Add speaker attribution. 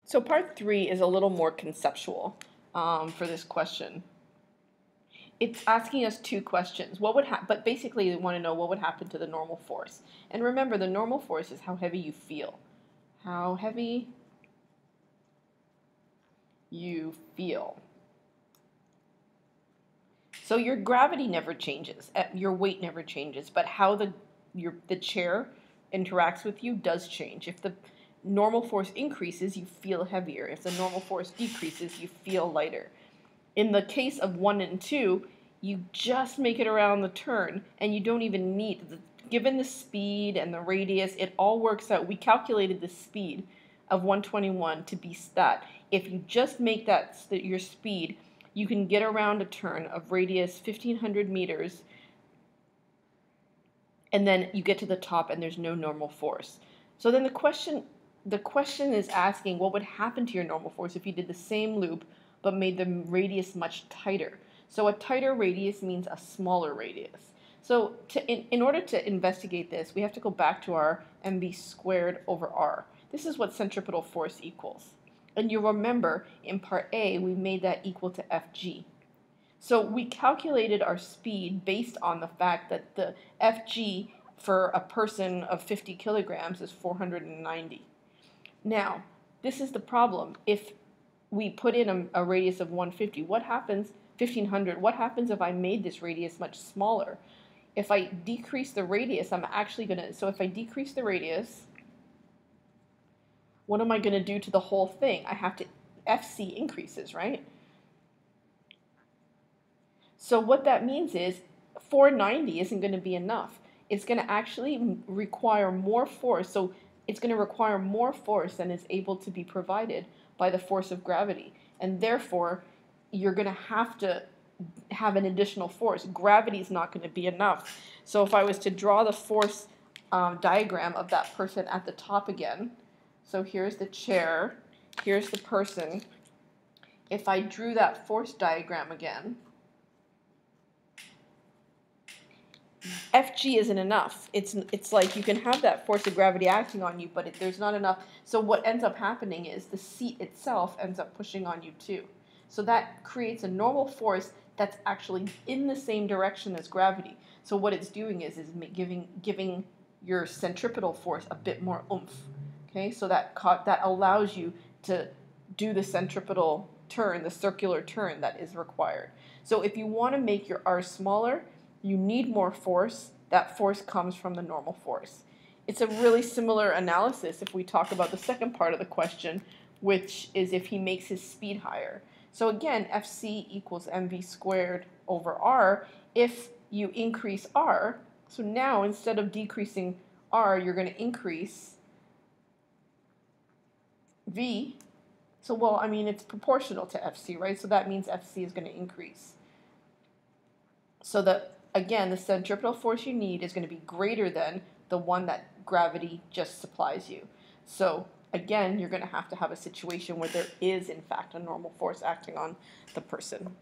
Speaker 1: So part 3 is a little more conceptual for this question. It's asking us two questions. What would but basically they want to know what would happen to the normal force. And remember, the normal force is how heavy you feel. How heavy you feel. So your gravity never changes, your weight never changes, but how the chair interacts with you does change. If the normal force increases, you feel heavier. If the normal force decreases, you feel lighter. In the case of 1 and 2, you just make it around the turn, and you don't even need, given the speed and the radius, it all works out. We calculated the speed of 121 to be that. If you just make that your speed, you can get around a turn of radius 1,500 meters, and then you get to the top and there's no normal force. So then the question is asking what would happen to your normal force if you did the same loop but made the radius much tighter. So a tighter radius means a smaller radius. So in order to investigate this, we have to go back to our mv squared over r. This is what centripetal force equals. And you'll remember in part A, we made that equal to Fg. So we calculated our speed based on the fact that the Fg for a person of 50 kilograms is 490. Now, this is the problem. If we put in a radius of 150, what happens, 1500, what happens if I made this radius much smaller? If I decrease the radius, I'm actually going to, so if I decrease the radius, what am I going to do to the whole thing? I have to, Fc increases, right? So what that means is 490 isn't going to be enough. It's going to actually require more force. So it's going to require more force than is able to be provided by the force of gravity. And therefore, you're going to have an additional force. Gravity is not going to be enough. So if I was to draw the force diagram of that person at the top again, so here's the chair, here's the person. If I drew that force diagram again, Fg isn't enough. It's like you can have that force of gravity acting on you, but there's not enough. So what ends up happening is the seat itself ends up pushing on you too. So that creates a normal force that's actually in the same direction as gravity. So what it's doing is giving your centripetal force a bit more oomph. Okay, so that allows you to do the centripetal turn, the circular turn that is required. So if you want to make your R smaller, you need more force. That force comes from the normal force. It's a really similar analysis if we talk about the second part of the question, which is if he makes his speed higher. So again, Fc equals mv squared over r. If you increase r, so now instead of decreasing r, you're going to increase v. So, well, I mean, it's proportional to Fc, right? So that means Fc is going to increase. So that, again, the centripetal force you need is going to be greater than the one that gravity just supplies you. So again, you're going to have a situation where there is, in fact, a normal force acting on the person.